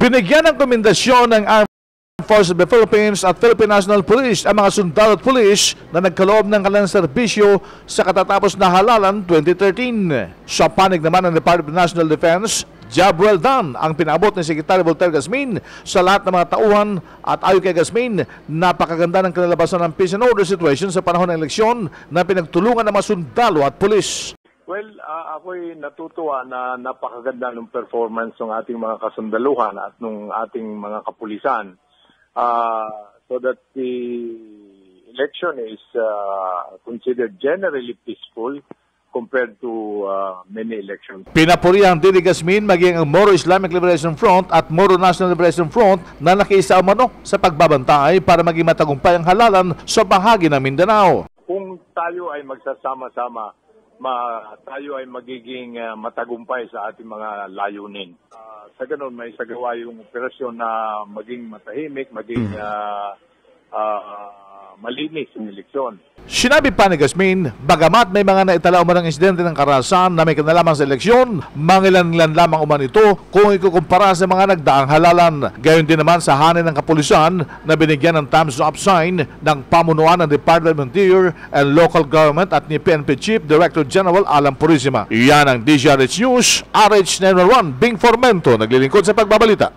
Binigyan ng komendasyon ng Armed Forces of the Philippines at Philippine National Police ang mga sundalo at pulis na nagkaloob ng kanilang serbisyo sa katatapos na halalan 2013. Sa panig naman ng Department of National Defense, job well done ang pinabot ni Secretary Voltaire Gasmin sa lahat ng mga tauhan at ayon kay Gasmin, napakaganda ng kinalabasan ng peace and order situation sa panahon ng eleksyon na pinagtulungan ng mga sundalo at pulis. Well, ako'y natutuwa na napakaganda ng performance ng ating mga kasundaluhan at ng ating mga kapulisan. So that the election is considered generally peaceful compared to many elections. Pinapurihan din ni Gasmin maging ang Moro Islamic Liberation Front at Moro National Liberation Front na nakiisa umano sa pagbabantay para maging matagumpay ang halalan sa bahagi ng Mindanao. Kung tayo ay magsasama-sama, tayo ay magiging matagumpay sa ating mga layunin. Sa ganun, may sagawa yung operasyon na maging matahimik, maging malinis ang eleksyon. Sinabi pa ni Gasmin, bagamat may mga naitala umanang insidente ng karahasan na may kinalaman sa eleksyon, mangilan-ilan lamang uman ito kung ikukumpara sa mga nagdaang halalan. Gayon din naman sa hanin ng kapulisan na binigyan ng thumbs up sign ng pamunuan ng Department of Interior and Local Government at ni PNP Chief Director General Alan Purisima. Iyan ang DZRH News, RH911, Bing Formento, naglilingkod sa pagbabalita.